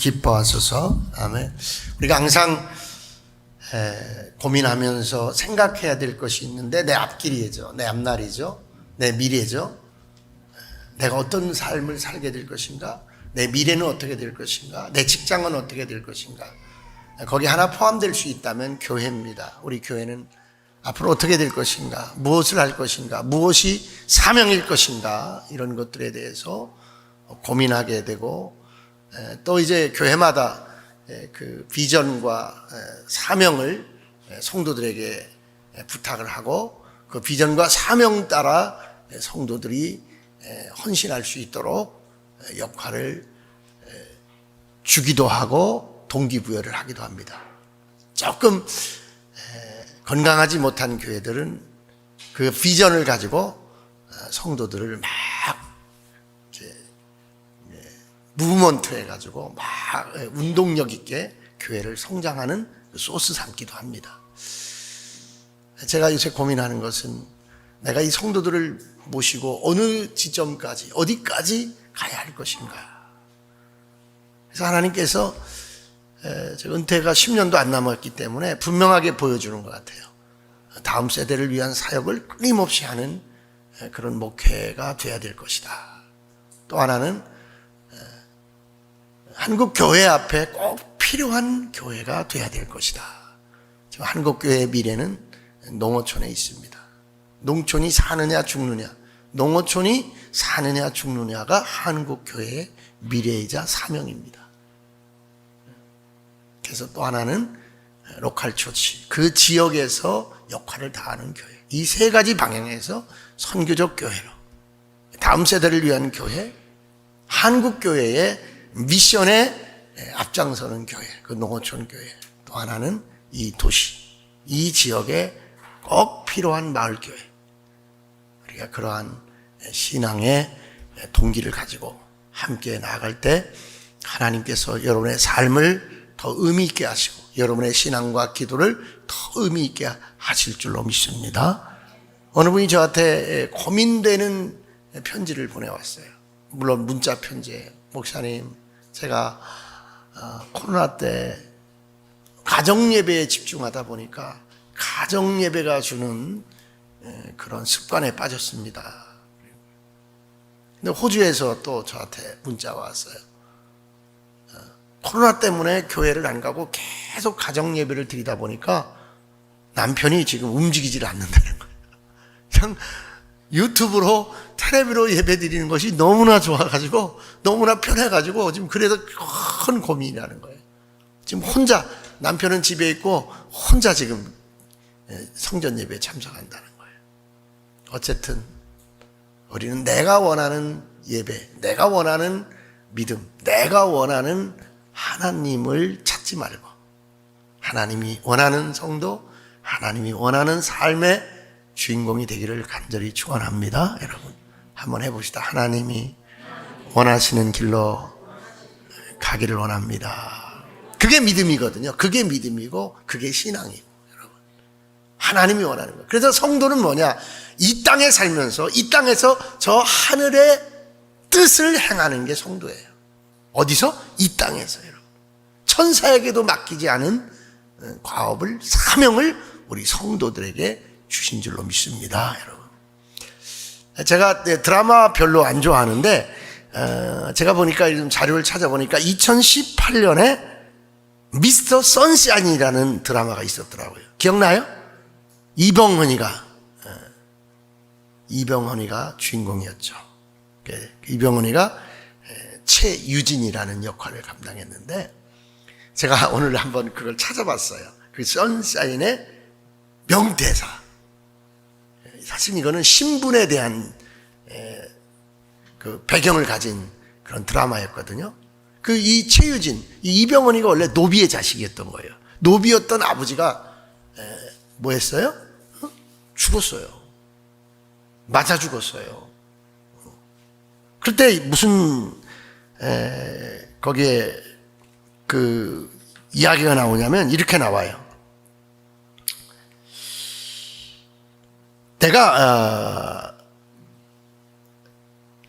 기뻐하소서. 아멘. 우리가 항상 고민하면서 생각해야 될 것이 있는데, 내 앞길이죠, 내 앞날이죠, 내 미래죠. 내가 어떤 삶을 살게 될 것인가, 내 미래는 어떻게 될 것인가, 내 직장은 어떻게 될 것인가. 거기 하나 포함될 수 있다면 교회입니다. 우리 교회는 앞으로 어떻게 될 것인가, 무엇을 할 것인가, 무엇이 사명일 것인가, 이런 것들에 대해서 고민하게 되고, 또 이제 교회마다 그 비전과 사명을 성도들에게 부탁을 하고, 그 비전과 사명 따라 성도들이 헌신할 수 있도록 역할을 주기도 하고 동기부여를 하기도 합니다. 조금 건강하지 못한 교회들은 그 비전을 가지고 성도들을 막 무브먼트 해가지고 막 운동력 있게 교회를 성장하는 소스 삼기도 합니다. 제가 요새 고민하는 것은, 내가 이 성도들을 모시고 어느 지점까지, 어디까지 가야 할 것인가. 그래서 하나님께서 제가 은퇴가 10년도 안 남았기 때문에 분명하게 보여주는 것 같아요. 다음 세대를 위한 사역을 끊임없이 하는 그런 목회가 돼야 될 것이다. 또 하나는 한국 교회 앞에 꼭 필요한 교회가 돼야 될 것이다. 지금 한국 교회의 미래는 농어촌에 있습니다. 농촌이 사느냐 죽느냐, 농어촌이 사느냐 죽느냐가 한국 교회의 미래이자 사명입니다. 그래서 또 하나는 로컬 처치, 그 지역에서 역할을 다하는 교회. 이 세 가지 방향에서 선교적 교회로, 다음 세대를 위한 교회, 한국 교회의 미션에 앞장서는 교회, 그 농어촌 교회. 또 하나는 이 도시, 이 지역에 꼭 필요한 마을 교회. 우리가 그러한 신앙의 동기를 가지고 함께 나아갈 때 하나님께서 여러분의 삶을 더 의미 있게 하시고, 여러분의 신앙과 기도를 더 의미 있게 하실 줄로 믿습니다. 어느 분이 저한테 고민되는 편지를 보내왔어요. 물론 문자 편지예요. 목사님, 제가 코로나 때 가정예배에 집중하다 보니까 가정예배가 주는 그런 습관에 빠졌습니다. 근데 호주에서 또 저한테 문자가 왔어요. 코로나 때문에 교회를 안 가고 계속 가정예배를 드리다 보니까 남편이 지금 움직이질 않는다는 거예요. 그냥 유튜브로, 텔레비로 예배 드리는 것이 너무나 좋아가지고, 너무나 편해가지고 지금 그래서 큰 고민이라는 거예요. 지금 혼자, 남편은 집에 있고 혼자 지금 성전 예배에 참석한다는 거예요. 어쨌든 우리는 내가 원하는 예배, 내가 원하는 믿음, 내가 원하는 하나님을 찾지 말고, 하나님이 원하는 성도, 하나님이 원하는 삶의 주인공이 되기를 간절히 축원합니다. 여러분 한번 해봅시다. 하나님이 원하시는 길로 가기를 원합니다. 그게 믿음이거든요. 그게 믿음이고 그게 신앙이고, 여러분 하나님이 원하는 거예요. 그래서 성도는 뭐냐, 이 땅에 살면서 이 땅에서 저 하늘의 뜻을 행하는 게 성도예요. 어디서? 이 땅에서. 여러분 천사에게도 맡기지 않은 과업을, 사명을 우리 성도들에게 주신 줄로 믿습니다. 여러분 제가 드라마 별로 안 좋아하는데, 제가 보니까 좀 자료를 찾아보니까 2018년에 미스터 선샤인이라는 드라마가 있었더라고요. 기억나요? 이병헌이가 주인공이었죠. 이병헌이가 최유진이라는 역할을 감당했는데, 제가 오늘 한번 그걸 찾아봤어요. 그 선샤인의 명대사. 사실 이거는 신분에 대한 그 배경을 가진 그런 드라마였거든요. 그 이 최유진, 이 이병헌이가 원래 노비의 자식이었던 거예요. 노비였던 아버지가 뭐 했어요? 죽었어요. 맞아 죽었어요. 그때 무슨 거기에 그 이야기가 나오냐면 이렇게 나와요. 내가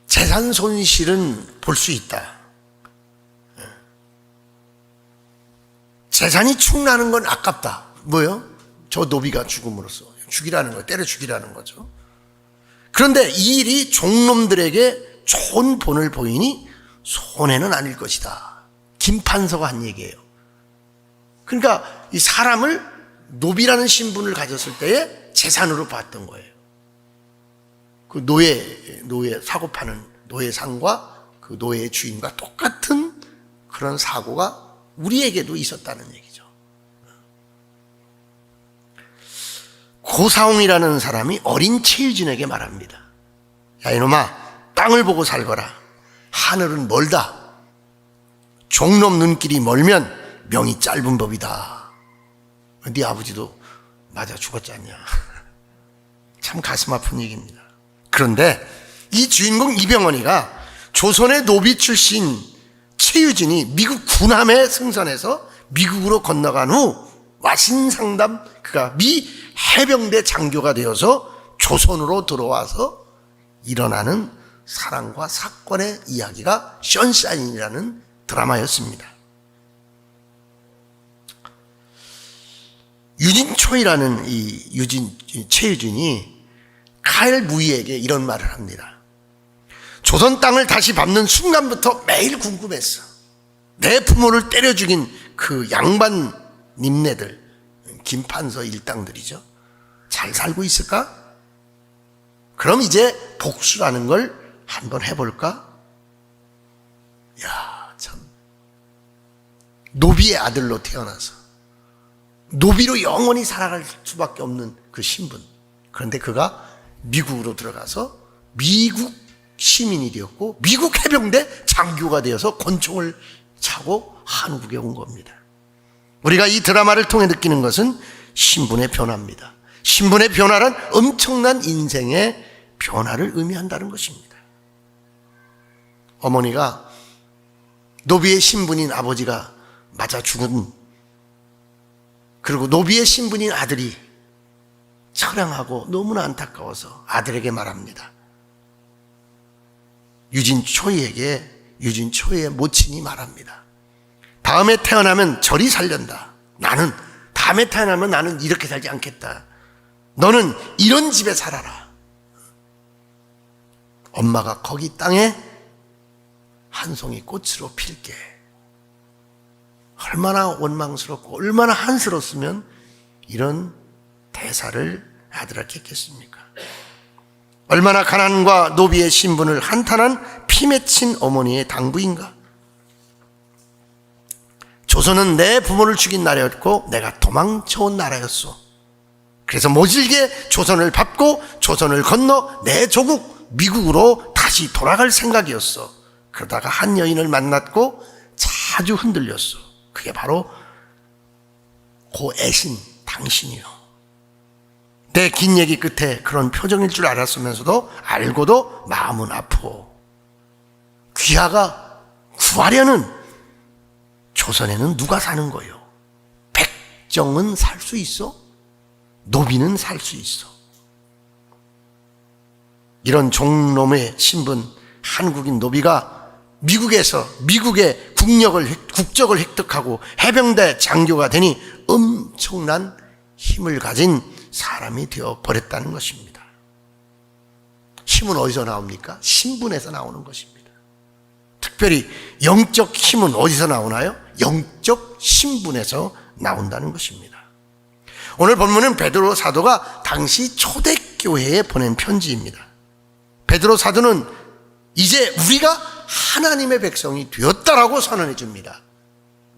재산 손실은 볼 수 있다. 재산이 축나는 건 아깝다. 뭐요? 저 노비가 죽음으로써 죽이라는 거예요. 때려 죽이라는 거죠. 그런데 이 일이 종놈들에게 좋은 본을 보이니 손해는 아닐 것이다. 김판서가 한 얘기예요. 그러니까 이 사람을 노비라는 신분을 가졌을 때의 재산으로 봤던 거예요. 그 노예 사고 파는 노예상과 그 노예의 주인과 똑같은 그런 사고가 우리에게도 있었다는 얘기죠. 고사홍이라는 사람이 어린 최유진에게 말합니다. 야 이놈아, 땅을 보고 살거라. 하늘은 멀다. 종놈 눈길이 멀면 명이 짧은 법이다. 네 아버지도 맞아 죽었지 않냐. 참 가슴 아픈 얘기입니다. 그런데 이 주인공 이병헌이가 조선의 노비 출신 최유진이 미국 군함에 승선해서 미국으로 건너간 후 와신상담, 그가 미 해병대 장교가 되어서 조선으로 들어와서 일어나는 사랑과 사건의 이야기가 션샤인이라는 드라마였습니다. 유진초이라는 최유진이 칼 무이에게 이런 말을 합니다. 조선 땅을 다시 밟는 순간부터 매일 궁금했어. 내 부모를 때려 죽인 그 양반 님네들, 김판서 일당들이죠. 잘 살고 있을까? 그럼 이제 복수라는 걸 한번 해볼까? 야, 참. 노비의 아들로 태어나서 노비로 영원히 살아갈 수밖에 없는 그 신분. 그런데 그가 미국으로 들어가서 미국 시민이 되었고 미국 해병대 장교가 되어서 권총을 차고 한국에 온 겁니다. 우리가 이 드라마를 통해 느끼는 것은 신분의 변화입니다. 신분의 변화란 엄청난 인생의 변화를 의미한다는 것입니다. 어머니가 노비의 신분인 아버지가 맞아 죽은, 그리고 노비의 신분인 아들이 처량하고 너무나 안타까워서 아들에게 말합니다. 유진초이의 모친이 말합니다. 다음에 태어나면 저리 살련다. 다음에 태어나면 나는 이렇게 살지 않겠다. 너는 이런 집에 살아라. 엄마가 거기 땅에 한 송이 꽃으로 필게. 얼마나 원망스럽고 얼마나 한스러웠으면 이런 대사를 아들에게 했겠습니까? 얼마나 가난과 노비의 신분을 한탄한 피 맺힌 어머니의 당부인가? 조선은 내 부모를 죽인 나라였고 내가 도망쳐온 나라였소. 그래서 모질게 조선을 밟고 조선을 건너 내 조국 미국으로 다시 돌아갈 생각이었어. 그러다가 한 여인을 만났고 자주 흔들렸어. 그게 바로 고 애신 당신이요. 내 긴 얘기 끝에 그런 표정일 줄 알았으면서도 알고도 마음은 아프고, 귀하가 구하려는 조선에는 누가 사는 거예요? 백정은 살 수 있어? 노비는 살 수 있어? 이런 종놈의 신분 한국인 노비가 미국에서 미국의 국적을 획득하고 해병대 장교가 되니 엄청난 힘을 가진 사람이 되어 버렸다는 것입니다. 힘은 어디서 나옵니까? 신분에서 나오는 것입니다. 특별히 영적 힘은 어디서 나오나요? 영적 신분에서 나온다는 것입니다. 오늘 본문은 베드로 사도가 당시 초대교회에 보낸 편지입니다. 베드로 사도는 이제 우리가 하나님의 백성이 되었다라고 선언해 줍니다.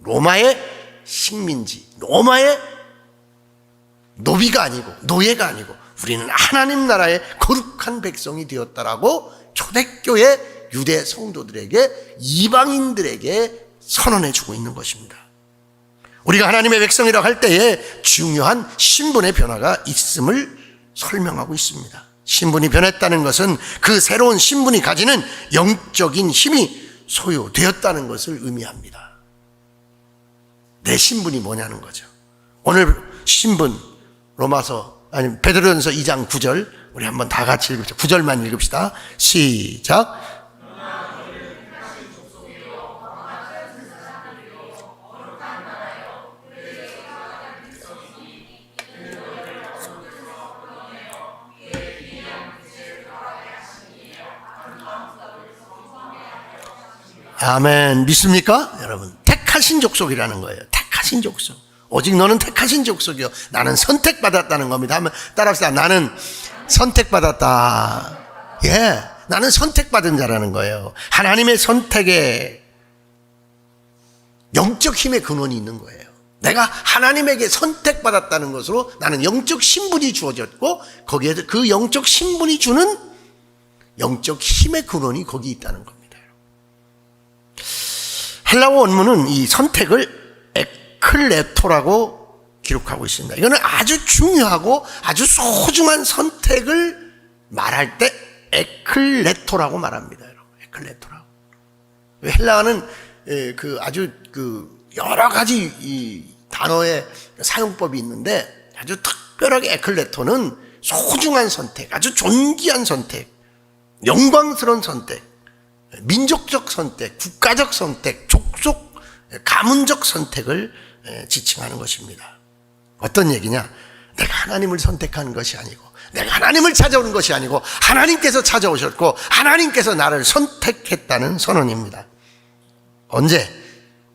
로마의 식민지, 로마의 노비가 아니고 노예가 아니고 우리는 하나님 나라의 거룩한 백성이 되었다라고 초대교회 유대 성도들에게, 이방인들에게 선언해 주고 있는 것입니다. 우리가 하나님의 백성이라고 할 때에 중요한 신분의 변화가 있음을 설명하고 있습니다. 신분이 변했다는 것은 그 새로운 신분이 가지는 영적인 힘이 소유되었다는 것을 의미합니다. 내 신분이 뭐냐는 거죠. 오늘 신분, 베드로전서 2장 9절 우리 한번 다 같이 읽읍시다. 9절만 읽읍시다. 시작. 아멘. 믿습니까? 여러분, 택하신 족속이라는 거예요. 택하신 족속. 오직 너는 택하신 족속이요, 나는 선택받았다는 겁니다. 한번 따라합시다. 나는 선택받았다. 예, 나는 선택받은 자라는 거예요. 하나님의 선택에 영적 힘의 근원이 있는 거예요. 내가 하나님에게 선택받았다는 것으로 나는 영적 신분이 주어졌고, 거기에 그 영적 신분이 주는 영적 힘의 근원이 거기 있다는 겁니다. 헬라어 원문은 이 선택을 에클레토라고 기록하고 있습니다. 이거는 아주 중요하고 아주 소중한 선택을 말할 때 에클레토라고 말합니다. 여러분, 에클레토라고. 헬라어는 아주 여러 가지 이 단어의 사용법이 있는데, 아주 특별하게 에클레토는 소중한 선택, 아주 존귀한 선택, 영광스러운 선택, 민족적 선택, 국가적 선택, 족속, 가문적 선택을 지칭하는 것입니다. 어떤 얘기냐? 내가 하나님을 선택하는 것이 아니고, 내가 하나님을 찾아오는 것이 아니고, 하나님께서 찾아오셨고 하나님께서 나를 선택했다는 선언입니다. 언제?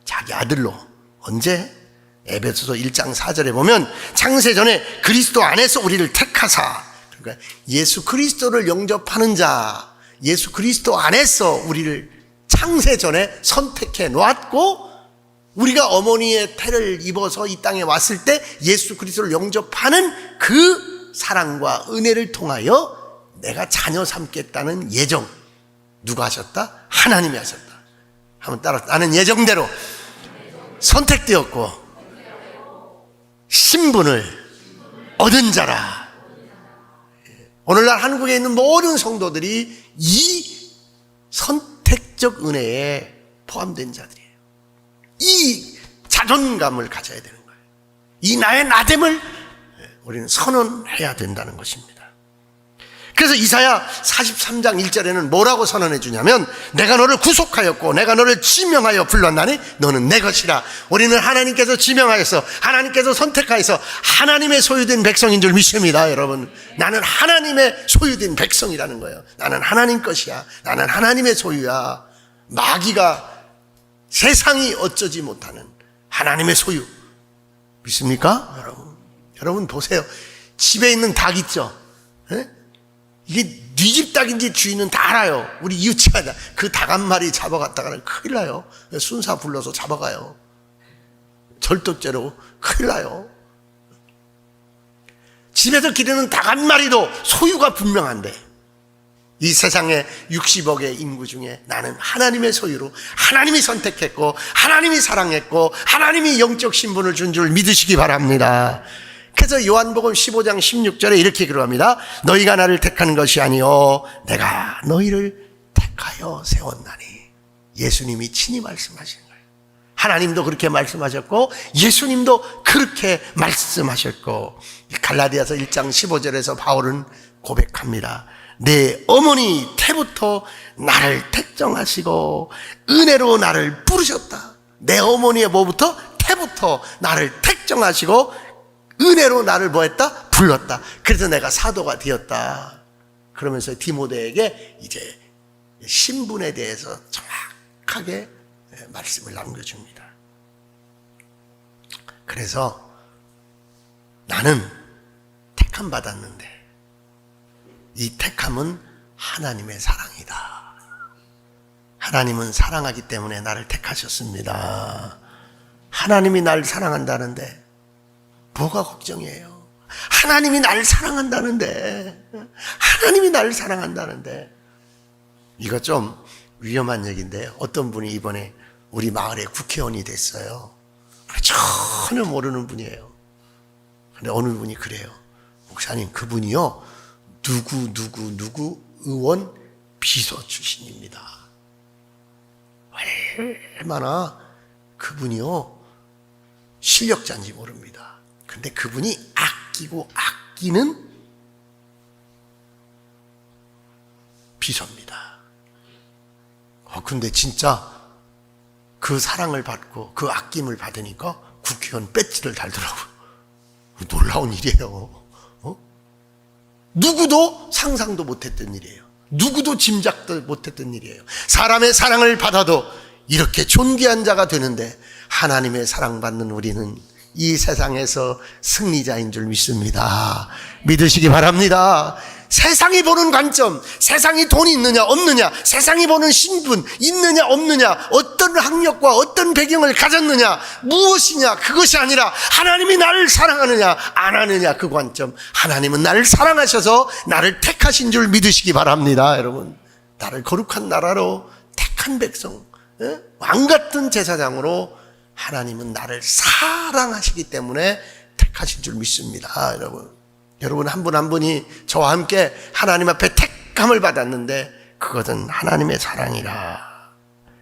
자기 아들로. 언제? 에베소서 1장 4절에 보면 창세전에 그리스도 안에서 우리를 택하사, 그러니까 예수 그리스도를 영접하는 자, 예수 그리스도 안에서 우리를 창세전에 선택해 놓았고, 우리가 어머니의 태를 입어서 이 땅에 왔을 때 예수 그리스도를 영접하는 그 사랑과 은혜를 통하여 내가 자녀 삼겠다는 예정, 누가 하셨다? 하나님이 하셨다. 한번 따라, 나는 예정대로 선택되었고 신분을 얻은 자라. 오늘날 한국에 있는 모든 성도들이 이 선택적 은혜에 포함된 자들이에요. 이 자존감을 가져야 되는 거예요. 이 나의 나됨을 우리는 선언해야 된다는 것입니다. 그래서 이사야 43장 1절에는 뭐라고 선언해 주냐면, 내가 너를 구속하였고 내가 너를 지명하여 불렀나니 너는 내 것이라. 우리는 하나님께서 지명하여서, 하나님께서 선택하여서 하나님의 소유된 백성인 줄 믿습니다. 여러분, 나는 하나님의 소유된 백성이라는 거예요. 나는 하나님 것이야. 나는 하나님의 소유야. 마귀가, 세상이 어쩌지 못하는 하나님의 소유. 믿습니까? 여러분 보세요. 집에 있는 닭 있죠? 에? 이게 네 집 닭인지 주인은 다 알아요. 우리 이웃집에 그 닭 한 마리 잡아갔다가는 큰일 나요. 순사 불러서 잡아가요. 절도죄로 큰일 나요. 집에서 기르는 닭 한 마리도 소유가 분명한데, 이 세상에 60억의 인구 중에 나는 하나님의 소유로, 하나님이 선택했고 하나님이 사랑했고 하나님이 영적 신분을 준 줄 믿으시기 바랍니다. 그래서 요한복음 15장 16절에 이렇게 기록합니다. 너희가 나를 택하는 것이 아니요 내가 너희를 택하여 세웠나니. 예수님이 친히 말씀하신 거예요. 하나님도 그렇게 말씀하셨고 예수님도 그렇게 말씀하셨고, 갈라디아서 1장 15절에서 바울은 고백합니다. 내 어머니 태부터 나를 택정하시고 은혜로 나를 부르셨다. 내 어머니의 뭐부터? 태부터 나를 택정하시고 은혜로 나를 뭐했다? 불렀다. 그래서 내가 사도가 되었다. 그러면서 디모데에게 이제 신분에 대해서 정확하게 말씀을 남겨줍니다. 그래서 나는 택함 받았는데 이 택함은 하나님의 사랑이다. 하나님은 사랑하기 때문에 나를 택하셨습니다. 하나님이 나를 사랑한다는데 뭐가 걱정이에요? 하나님이 나를 사랑한다는데, 하나님이 나를 사랑한다는데. 이거 좀 위험한 얘기인데, 어떤 분이 이번에 우리 마을에 국회의원이 됐어요. 전혀 모르는 분이에요. 근데 어느 분이 그래요. 목사님, 그분이요 누구 의원 비서 출신입니다. 얼마나 그분이요 실력자인지 모릅니다. 근데 그분이 아끼고 아끼는 비서입니다. 근데 진짜 그 사랑을 받고 그 아낌을 받으니까 국회의원 배지를 달더라고요. 놀라운 일이에요. 누구도 상상도 못했던 일이에요. 누구도 짐작도 못했던 일이에요. 사람의 사랑을 받아도 이렇게 존귀한 자가 되는데 하나님의 사랑받는 우리는 이 세상에서 승리자인 줄 믿습니다. 믿으시기 바랍니다. 세상이 보는 관점, 세상이 돈이 있느냐 없느냐, 세상이 보는 신분 있느냐 없느냐, 어떤 학력과 어떤 배경을 가졌느냐, 무엇이냐, 그것이 아니라 하나님이 나를 사랑하느냐 안 하느냐, 그 관점. 하나님은 나를 사랑하셔서 나를 택하신 줄 믿으시기 바랍니다. 여러분, 나를 거룩한 나라로 택한 백성, 왕 같은 제사장으로 하나님은 나를 사랑하시기 때문에 택하신 줄 믿습니다. 여러분 한 분 한 분이 저와 함께 하나님 앞에 택함을 받았는데 그것은 하나님의 사랑이라.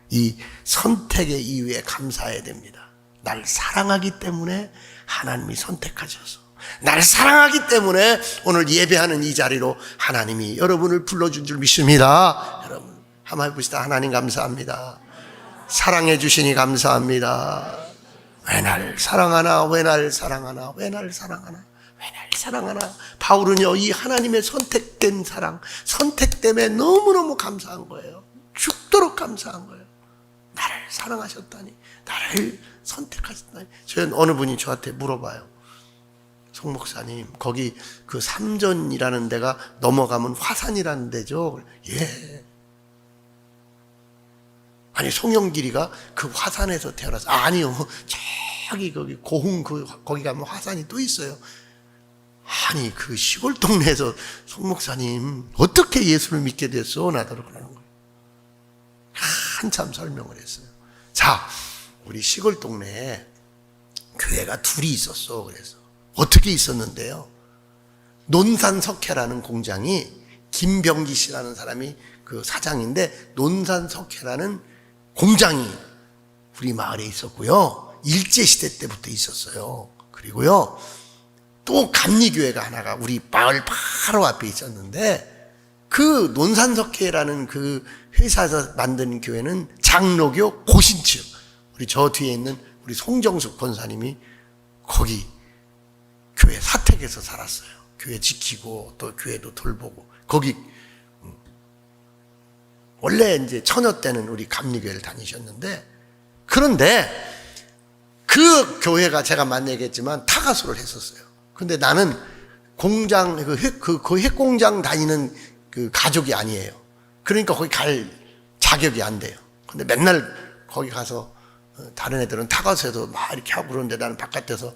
이 선택의 이유에 감사해야 됩니다. 나를 사랑하기 때문에 하나님이 선택하셔서, 나를 사랑하기 때문에 오늘 예배하는 이 자리로 하나님이 여러분을 불러준 줄 믿습니다. 여러분 한번 해봅시다. 하나님 감사합니다. 사랑해 주시니 감사합니다. 왜 나를 사랑하나, 왜 나를 사랑하나, 왜 나를 사랑하나, 왜 나를 사랑하나. 바울은요, 이 하나님의 선택된 사랑, 선택 때문에 너무너무 감사한 거예요. 죽도록 감사한 거예요. 나를 사랑하셨다니, 나를 선택하셨다니. 저는 어느 분이 저한테 물어봐요. 송 목사님, 거기 그 삼전이라는 데가 넘어가면 화산이라는 데죠? 예. 아니, 송영길이가 그 화산에서 태어나서, 아니요, 저기 거기 고흥 거기 가면 화산이 또 있어요. 아니, 그 시골 동네에서 송 목사님 어떻게 예수를 믿게 됐어? 나더러 그러는 거예요. 한참 설명을 했어요. 자, 우리 시골 동네에 교회가 둘이 있었어. 그래서 어떻게 있었는데요, 논산석회라는 공장이, 김병기 씨라는 사람이 그 사장인데, 논산석회라는 공장이 우리 마을에 있었고요, 일제시대 때부터 있었어요. 그리고요 또 감리교회가 하나가 우리 마을 바로 앞에 있었는데, 그 논산석회라는 그 회사에서 만든 교회는 장로교 고신층, 우리 저 뒤에 있는 우리 송정숙 권사님이 거기 교회 사택에서 살았어요. 교회 지키고 또 교회도 돌보고. 거기 원래 이제 처녀 때는 우리 감리교회를 다니셨는데, 그런데 그 교회가 제가 만나 얘기했지만 타가수를 했었어요. 근데 나는 공장, 그 핵공장 다니는 그 가족이 아니에요. 그러니까 거기 갈 자격이 안 돼요. 근데 맨날 거기 가서 다른 애들은 타가수에서 막 이렇게 하고 그러는데 나는 바깥에서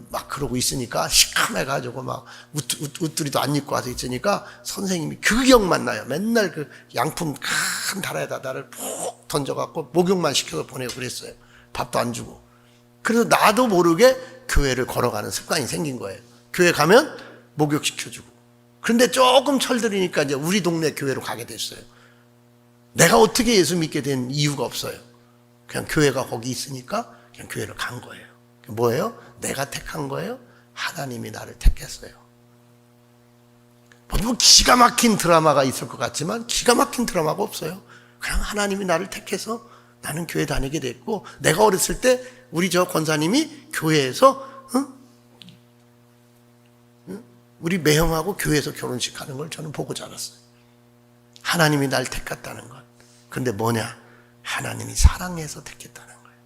막 그러고 있으니까 시커매가지고 막 웃두리도 안 입고 와서 있으니까 선생님이 그 기억만 나요. 맨날 그 양품 큰 다라에다 나를 푹 던져갖고 목욕만 시켜서 보내고 그랬어요. 밥도 안 주고. 그래서 나도 모르게 교회를 걸어가는 습관이 생긴 거예요. 교회 가면 목욕시켜주고. 그런데 조금 철들으니까 이제 우리 동네 교회로 가게 됐어요. 내가 어떻게 예수 믿게 된 이유가 없어요. 그냥 교회가 거기 있으니까 그냥 교회를 간 거예요. 뭐예요? 내가 택한 거예요? 하나님이 나를 택했어요. 뭐 기가 막힌 드라마가 있을 것 같지만 기가 막힌 드라마가 없어요. 그냥 하나님이 나를 택해서 나는 교회 다니게 됐고, 내가 어렸을 때 우리 저 권사님이 교회에서 우리 매형하고 교회에서 결혼식 하는 걸 저는 보고 자랐어요. 하나님이 날 택했다는 것. 근데 뭐냐? 하나님이 사랑해서 택했다는 거예요.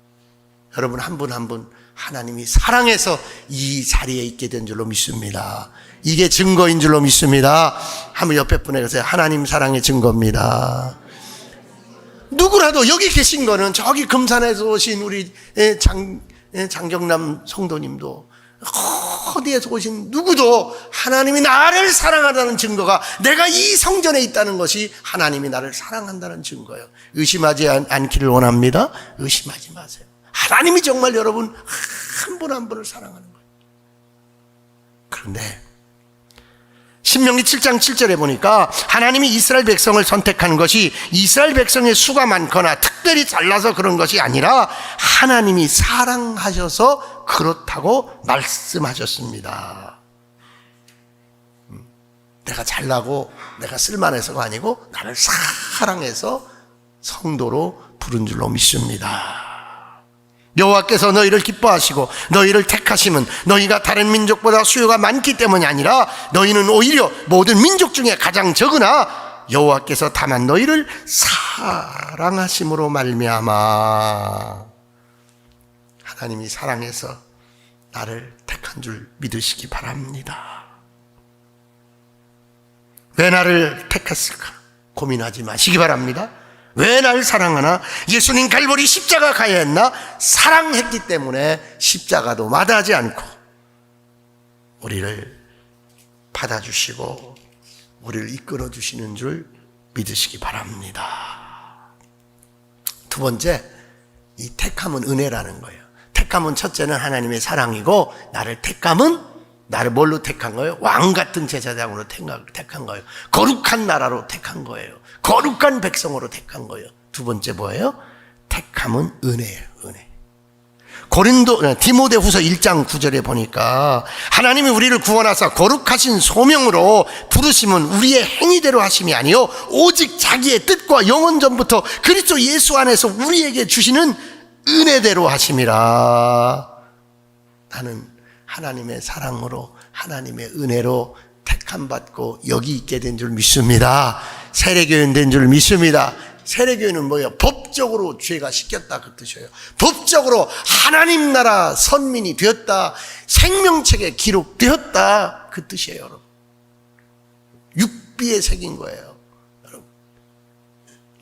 여러분 한 분 한 분 하나님이 사랑해서 이 자리에 있게 된 줄로 믿습니다. 이게 증거인 줄로 믿습니다. 한번 옆에 분에게 하세요. 하나님 사랑의 증거입니다. 누구라도 여기 계신 거는 저기 금산에서 오신 우리 장경남 성도님도, 어디에서 오신 누구도 하나님이 나를 사랑한다는 증거가 내가 이 성전에 있다는 것이 하나님이 나를 사랑한다는 증거예요. 의심하지 않기를 원합니다. 의심하지 마세요. 하나님이 정말 여러분 한 분 한 분을 사랑하는 거예요. 그런데 신명기 7장 7절에 보니까 하나님이 이스라엘 백성을 선택하는 것이 이스라엘 백성의 수가 많거나 특별히 잘나서 그런 것이 아니라 하나님이 사랑하셔서 그렇다고 말씀하셨습니다. 내가 잘나고 내가 쓸만해서가 아니고 나를 사랑해서 성도로 부른 줄로 믿습니다. 여호와께서 너희를 기뻐하시고 너희를 택하심은 너희가 다른 민족보다 수요가 많기 때문이 아니라 너희는 오히려 모든 민족 중에 가장 적으나 여호와께서 다만 너희를 사랑하심으로 말미암아. 하나님이 사랑해서 나를 택한 줄 믿으시기 바랍니다. 왜 나를 택했을까 고민하지 마시기 바랍니다. 왜 날 사랑하나? 예수님 갈보리 십자가 가야 했나? 사랑했기 때문에 십자가도 마다하지 않고 우리를 받아주시고 우리를 이끌어 주시는 줄 믿으시기 바랍니다. 두 번째, 이 택함은 은혜라는 거예요. 택함은 첫째는 하나님의 사랑이고, 나를 택함은 나를 뭘로 택한 거예요? 왕 같은 제사장으로 택한 거예요. 거룩한 나라로 택한 거예요. 거룩한 백성으로 택한 거예요. 두 번째 뭐예요? 택함은 은혜예요. 은혜. 디모데후서 1장 9절에 보니까 하나님이 우리를 구원하사 거룩하신 소명으로 부르심은 우리의 행위대로 하심이 아니요 오직 자기의 뜻과 영원 전부터 그리스도 예수 안에서 우리에게 주시는 은혜대로 하심이라. 나는 하나님의 사랑으로 하나님의 은혜로 택함 받고 여기 있게 된 줄 믿습니다. 세례교인 된 줄 믿습니다. 세례교인은 뭐예요? 법적으로 죄가 씻겼다 그 뜻이에요. 법적으로 하나님 나라 선민이 되었다, 생명책에 기록되었다 그 뜻이에요. 여러분, 육비에 새긴 거예요. 여러분,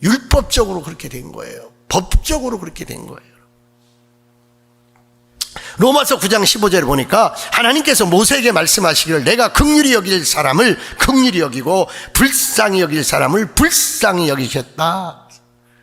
율법적으로 그렇게 된 거예요. 법적으로 그렇게 된 거예요. 로마서 9장 15절에 보니까 하나님께서 모세에게 말씀하시기를 내가 긍휼히 여길 사람을 긍휼히 여기고 불쌍히 여길 사람을 불쌍히 여기셨다.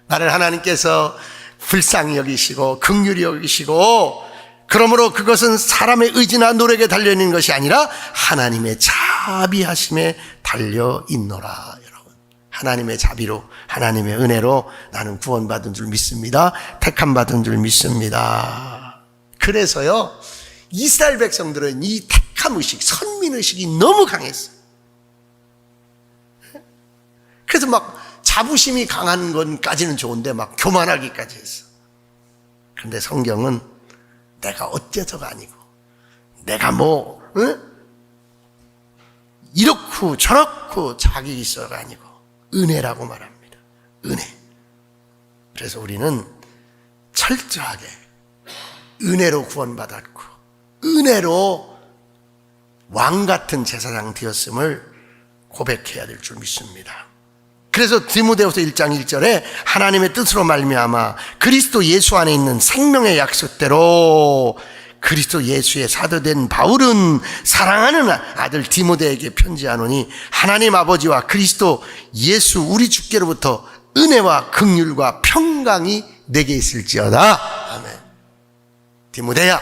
나를 하나님께서 불쌍히 여기시고 긍휼히 여기시고, 그러므로 그것은 사람의 의지나 노력에 달려있는 것이 아니라 하나님의 자비하심에 달려있노라. 여러분, 하나님의 자비로 하나님의 은혜로 나는 구원받은 줄 믿습니다. 택함 받은 줄 믿습니다. 그래서요, 이스라엘 백성들은 이 택함의식, 선민의식이 너무 강했어요. 그래서 막 자부심이 강한 건까지는 좋은데 막 교만하기까지 했어. 그런데 성경은 내가 어째서가 아니고 내가 뭐 이렇고 저렇고 자기 있어가 아니고 은혜라고 말합니다. 은혜. 그래서 우리는 철저하게 은혜로 구원받았고 은혜로 왕같은 제사장 되었음을 고백해야 될 줄 믿습니다. 그래서 디모데후서 1장 1절에 하나님의 뜻으로 말미암아 그리스도 예수 안에 있는 생명의 약속대로 그리스도 예수의 사도된 바울은 사랑하는 아들 디모데에게 편지하노니 하나님 아버지와 그리스도 예수 우리 주께로부터 은혜와 긍휼과 평강이 내게 있을지어다. 아멘. 디모데야,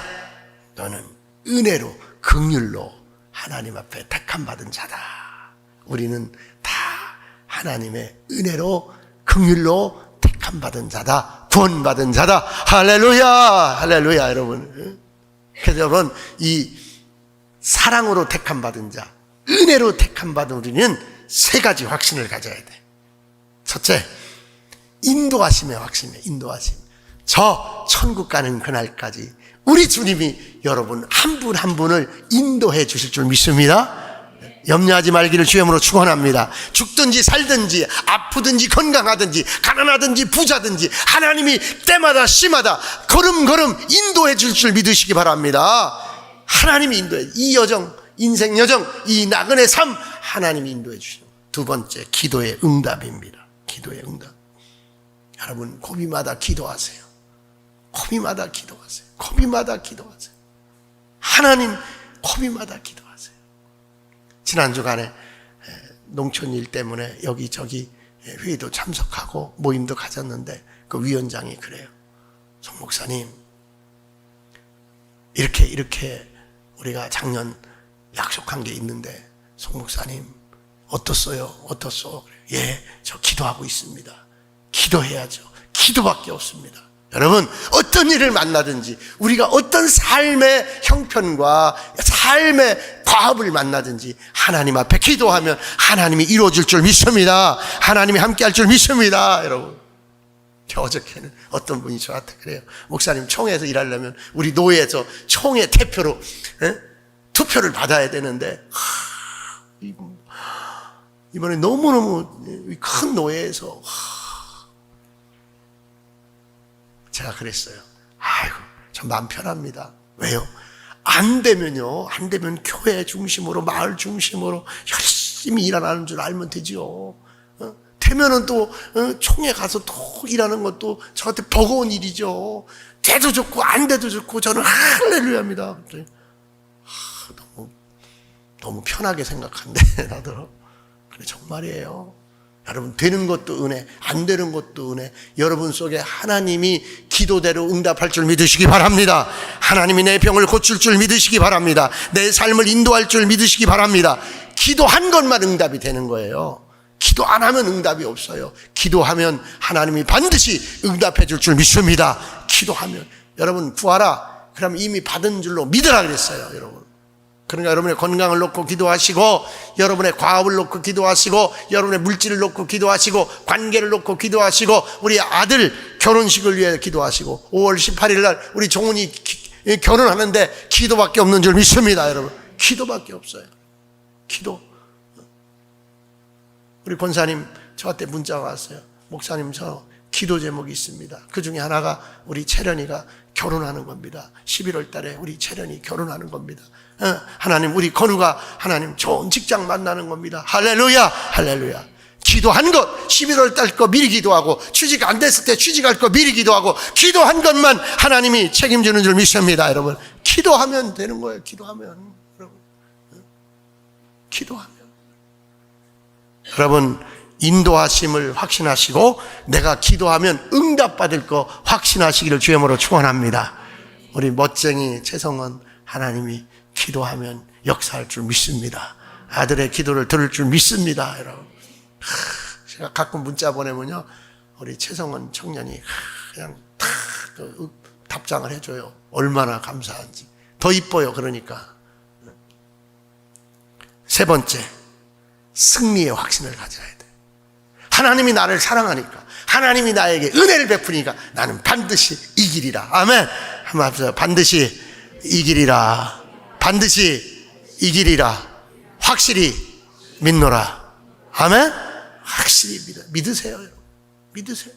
너는 은혜로 긍휼로 하나님 앞에 택함 받은 자다. 우리는 다 하나님의 은혜로 긍휼로 택함 받은 자다. 구원받은 자다. 할렐루야, 할렐루야. 여러분, 그래서 여러분, 이 사랑으로 택함 받은 자, 은혜로 택함 받은 우리는 세 가지 확신을 가져야 돼. 첫째, 인도하심의 확신이에요. 인도하심. 저 천국 가는 그날까지 우리 주님이 여러분 한 분 한 분을 인도해 주실 줄 믿습니다. 염려하지 말기를 주님으로 축원합니다. 죽든지 살든지 아프든지 건강하든지 가난하든지 부자든지 하나님이 때마다 시마다 걸음걸음 인도해 줄 줄 믿으시기 바랍니다. 하나님이 인도해, 이 여정, 인생 여정, 이 나그네 삶 하나님이 인도해 주시는. 두 번째, 기도의 응답입니다. 기도의 응답. 여러분, 고비마다 기도하세요. 고비마다 기도하세요. 고비마다 기도하세요. 하나님, 고비마다 기도하세요. 지난 주간에 농촌 일 때문에 여기저기 회의도 참석하고 모임도 가졌는데 그 위원장이 그래요. 송 목사님, 이렇게 우리가 작년 약속한 게 있는데 송 목사님 어떻어요? 어떻소? 예, 저 기도하고 있습니다. 기도해야죠. 기도밖에 없습니다. 여러분, 어떤 일을 만나든지 우리가 어떤 삶의 형편과 삶의 과업을 만나든지 하나님 앞에 기도하면 하나님이 이루어질 줄 믿습니다. 하나님이 함께할 줄 믿습니다. 여러분, 어저께는 어떤 분이 저한테 그래요. 목사님, 총회에서 일하려면 우리 노예에서 총회 대표로 투표를 받아야 되는데 이번에 너무너무 큰 노예에서 제가 그랬어요. 아이고, 저 마음 편합니다. 왜요? 안 되면요, 안 되면 교회 중심으로, 마을 중심으로 열심히 일하는 줄 알면 되지요. 되면은 또 총회 가서 또 일하는 것도 저한테 버거운 일이죠. 돼도 좋고 안 돼도 좋고 저는 할렐루야입니다. 너무 편하게 생각한대 나도. 그래 정말이에요. 여러분, 되는 것도 은혜, 안 되는 것도 은혜. 여러분 속에 하나님이 기도대로 응답할 줄 믿으시기 바랍니다. 하나님이 내 병을 고칠 줄 믿으시기 바랍니다. 내 삶을 인도할 줄 믿으시기 바랍니다. 기도한 것만 응답이 되는 거예요. 기도 안 하면 응답이 없어요. 기도하면 하나님이 반드시 응답해 줄 믿습니다. 기도하면. 여러분, 구하라 그러면 이미 받은 줄로 믿으라 그랬어요. 여러분, 그러니까 여러분의 건강을 놓고 기도하시고, 여러분의 과업을 놓고 기도하시고, 여러분의 물질을 놓고 기도하시고, 관계를 놓고 기도하시고, 우리 아들 결혼식을 위해 기도하시고, 5월 18일 날 우리 종훈이 결혼하는데 기도밖에 없는 줄 믿습니다. 여러분, 기도밖에 없어요. 기도. 우리 권사님 저한테 문자가 왔어요. 목사님, 저 기도 제목이 있습니다. 그 중에 하나가 우리 채련이가 결혼하는 겁니다. 11월 달에 우리 채련이 결혼하는 겁니다. 하나님, 우리 건우가 하나님 좋은 직장 만나는 겁니다. 할렐루야, 할렐루야. 기도한 것, 11월 달 거 미리 기도하고, 취직 안 됐을 때 취직할 거 미리 기도하고, 기도한 것만 하나님이 책임지는 줄 믿습니다. 여러분, 기도하면 되는 거예요. 기도하면. 여러분, 기도하면. 여러분, 인도하심을 확신하시고 내가 기도하면 응답받을 거 확신하시기를 주의 이름으로 축원합니다. 우리 멋쟁이 최성원, 하나님이 기도하면 역사할 줄 믿습니다. 아들의 기도를 들을 줄 믿습니다. 여러분, 제가 가끔 문자 보내면요, 우리 최성원 청년이 그냥 다 답장을 해줘요. 얼마나 감사한지. 더 이뻐요. 그러니까. 세 번째, 승리의 확신을 가져야 돼. 하나님이 나를 사랑하니까, 하나님이 나에게 은혜를 베푸니까 나는 반드시 이기리라. 아멘. 한번 합시다. 반드시 이기리라. 반드시 이기리라. 확실히 믿노라. 아멘. 확실히 믿으세요. 여러분. 믿으세요.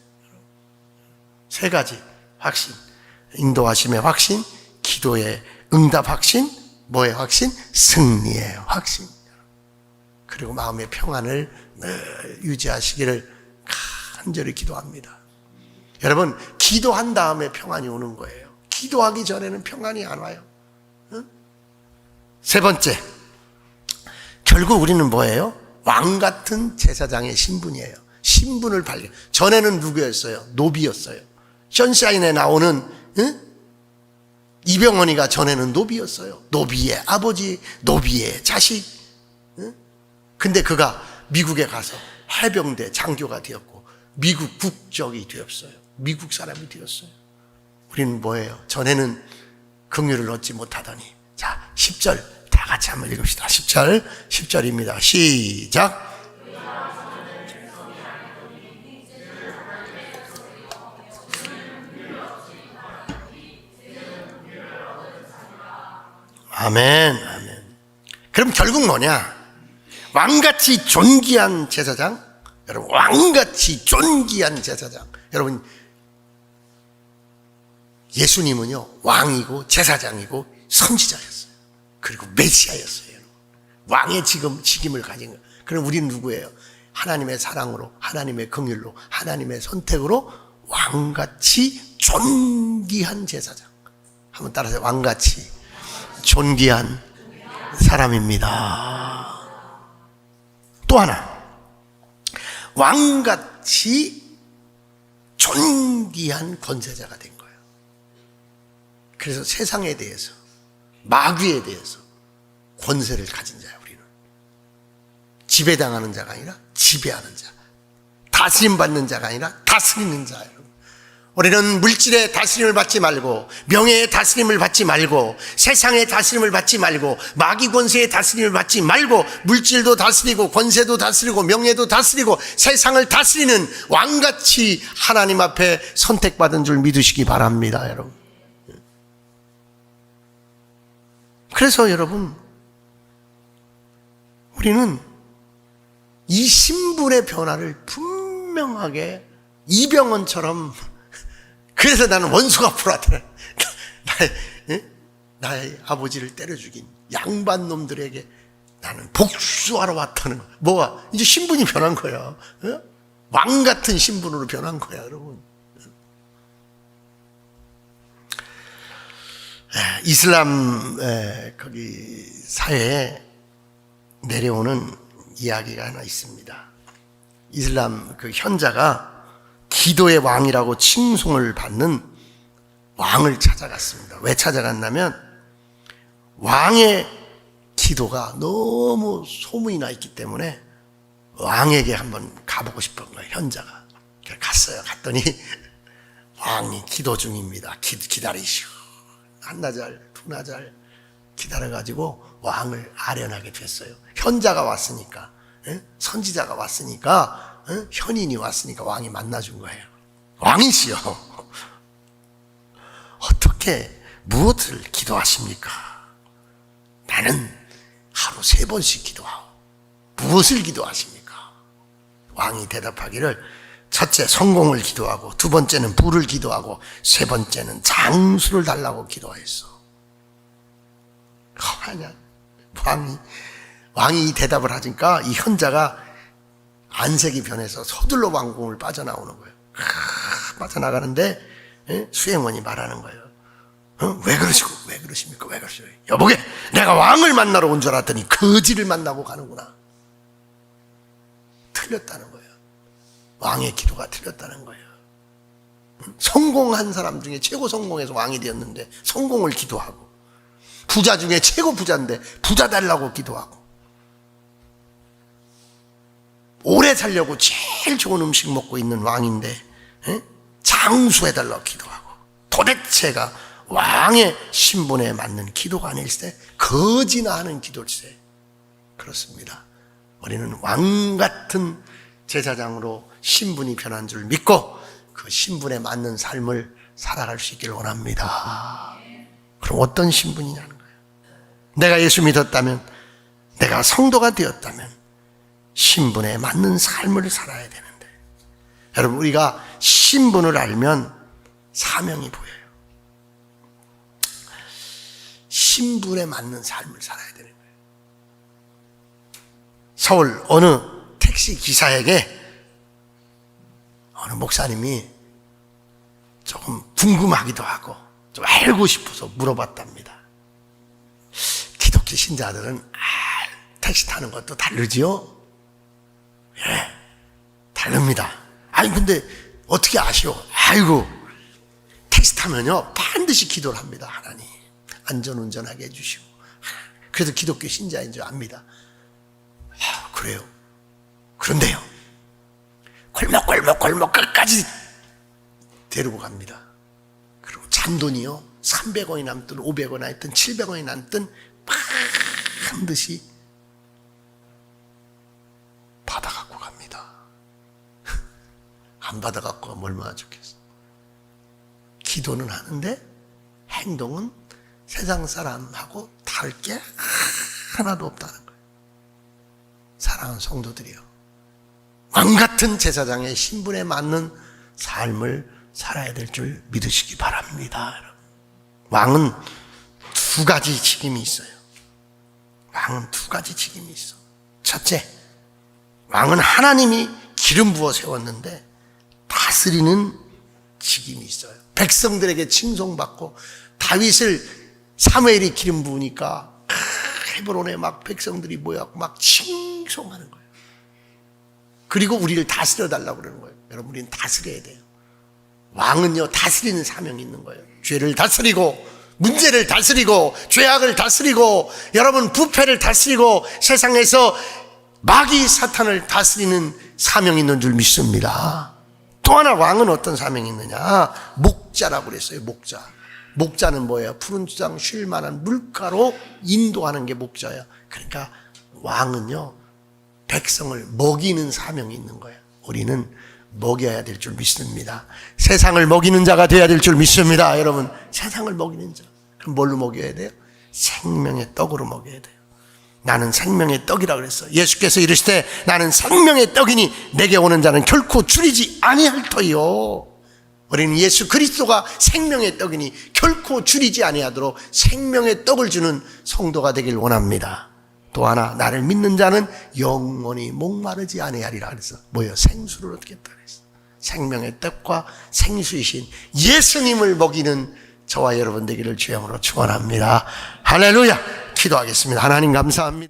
세 가지 확신. 인도하심의 확신, 기도의 응답 확신, 뭐의 확신? 승리의 확신. 그리고 마음의 평안을 늘 유지하시기를 간절히 기도합니다. 여러분, 기도한 다음에 평안이 오는 거예요. 기도하기 전에는 평안이 안 와요. 응? 세 번째, 결국 우리는 뭐예요? 왕 같은 제사장의 신분이에요. 신분을 발견. 전에는 누구였어요? 노비였어요. 션샤인에 나오는 이병헌이가 전에는 노비였어요. 노비의 아버지, 노비의 자식. 근데 그가 미국에 가서 해병대 장교가 되었고 미국 국적이 되었어요. 미국 사람이 되었어요. 우리는 뭐예요? 전에는 긍휼을 얻지 못하더니. 자, 10절 다 같이 한번 읽읍시다. 10절입니다. 시작. 아멘, 아멘. 그럼 결국 뭐냐? 왕같이 존귀한 제사장. 여러분, 왕같이 존귀한 제사장. 여러분, 예수님은요, 왕이고 제사장이고 선지자였어요. 그리고 메시아였어요. 왕의 직임을 가진 거예요. 그럼 우리는 누구예요? 하나님의 사랑으로, 하나님의 긍휼로, 하나님의 선택으로 왕같이 존귀한 제사장. 한번 따라서 왕같이 존귀한 사람입니다. 또 하나, 왕같이 존귀한 권세자가 된 거예요. 그래서 세상에 대해서, 마귀에 대해서 권세를 가진 자예요. 우리는 지배당하는 자가 아니라 지배하는 자, 다스림받는 자가 아니라 다스리는 자예요. 우리는 물질의 다스림을 받지 말고, 명예의 다스림을 받지 말고, 세상의 다스림을 받지 말고, 마귀 권세의 다스림을 받지 말고, 물질도 다스리고 권세도 다스리고 명예도 다스리고 세상을 다스리는 왕같이 하나님 앞에 선택받은 줄 믿으시기 바랍니다. 여러분, 그래서 여러분, 우리는 이 신분의 변화를 분명하게 이병헌처럼 그래서 나는 원수가 앞으로 나타나. 나의 아버지를 때려 죽인 양반 놈들에게 나는 복수하러 왔다는 거야. 뭐가? 이제 신분이 변한 거야. 왕 같은 신분으로 변한 거야, 여러분. 이슬람 거기 사회에 내려오는 이야기가 하나 있습니다. 이슬람 그 현자가 기도의 왕이라고 칭송을 받는 왕을 찾아갔습니다. 왜 찾아갔냐면 왕의 기도가 너무 소문이 나 있기 때문에 왕에게 한번 가보고 싶은 거예요, 현자가. 갔어요. 갔더니 왕이 기도 중입니다. 기다리시오. 한나절, 두나절 기다려가지고 왕을 아련하게 됐어요. 현자가 왔으니까, 선지자가 왔으니까, 현인이 왔으니까 왕이 만나준 거예요. 왕이시여, 어떻게 무엇을 기도하십니까? 나는 하루 3번씩 기도하오. 무엇을 기도하십니까? 왕이 대답하기를 첫째 성공을 기도하고, 두 번째는 부를 기도하고, 세 번째는 장수를 달라고 기도했어. 아니야. 왕이 이 대답을 하니까 이 현자가 안색이 변해서 서둘러 왕궁을 빠져나오는 거예요. 빠져나가는데 수행원이 말하는 거예요. 왜 그러십니까? 여보게, 내가 왕을 만나러 온 줄 알았더니 거지를 만나고 가는구나. 틀렸다는 거예요. 왕의 기도가 틀렸다는 거예요. 성공한 사람 중에 최고 성공해서 왕이 되었는데 성공을 기도하고, 부자 중에 최고 부자인데 부자 달라고 기도하고, 오래 살려고 제일 좋은 음식 먹고 있는 왕인데 장수해달라고 기도하고, 도대체가 왕의 신분에 맞는 기도가 아닐세, 거지나 하는 기도일세. 그렇습니다. 우리는 왕 같은 제사장으로 신분이 변한 줄 믿고 그 신분에 맞는 삶을 살아갈 수 있기를 원합니다. 그럼 어떤 신분이냐는 거예요. 내가 예수 믿었다면, 내가 성도가 되었다면 신분에 맞는 삶을 살아야 되는데, 여러분, 우리가 신분을 알면 사명이 보여요. 신분에 맞는 삶을 살아야 되는 거예요. 서울 어느 택시 기사에게 어느 목사님이 조금 궁금하기도 하고 좀 알고 싶어서 물어봤답니다. 기독교 신자들은 택시 타는 것도 다르지요? 예, 다릅니다. 아니 근데 어떻게 아시오? 아이고, 택시 타면요 반드시 기도를 합니다. 하나님 안전운전하게 해주시고. 그래서 기독교 신자인 줄 압니다. 그래요. 그런데요, 골목 끝까지 데리고 갑니다. 그리고 잔돈이요 300원이 남든 500원이 남든 700원이 남든 반드시 받아갖고 갑니다. 안 받아갖고 가면 얼마나 좋겠어. 기도는 하는데 행동은 세상 사람하고 다를 게 하나도 없다는 거예요. 사랑하는 성도들이요, 왕같은 제사장의 신분에 맞는 삶을 살아야 될 줄 믿으시기 바랍니다. 왕은 2가지 직임이 있어요. 왕은 2가지 직임이 있어. 첫째, 왕은 하나님이 기름 부어 세웠는데 다스리는 직임이 있어요. 백성들에게 칭송받고, 다윗을 사무엘이 기름 부으니까 헤브론에 막 백성들이 모여갖고 막 칭송하는 거예요. 그리고 우리를 다스려 달라고 그러는 거예요. 여러분, 우리는 다스려야 돼요. 왕은요 다스리는 사명이 있는 거예요. 죄를 다스리고, 문제를 다스리고, 죄악을 다스리고, 여러분 부패를 다스리고, 세상에서 마귀 사탄을 다스리는 사명이 있는 줄 믿습니다. 또 하나 왕은 어떤 사명이 있느냐, 목자라고 그랬어요. 목자는 뭐예요? 푸른 주장 쉴 만한 물가로 인도하는 게 목자예요. 그러니까 왕은요 백성을 먹이는 사명이 있는 거예요. 우리는 먹여야 될 줄 믿습니다. 세상을 먹이는 자가 되어야 될 줄 믿습니다. 여러분, 세상을 먹이는 자, 그럼 뭘로 먹여야 돼요? 생명의 떡으로 먹여야 돼요. 나는 생명의 떡이라고 그랬어요. 예수께서 이르시되 나는 생명의 떡이니 내게 오는 자는 결코 줄이지 아니할 터이요. 우리는 예수 그리스도가 생명의 떡이니 결코 줄이지 아니하도록 생명의 떡을 주는 성도가 되길 원합니다. 또 하나, 나를 믿는 자는 영원히 목마르지 아니하리라 그래서 뭐요? 생수를 얻겠다 그랬어. 생명의 떡과 생수이신 예수님을 먹이는 저와 여러분 되기를 주영으로 축원합니다. 할렐루야. 기도하겠습니다. 하나님 감사합니다.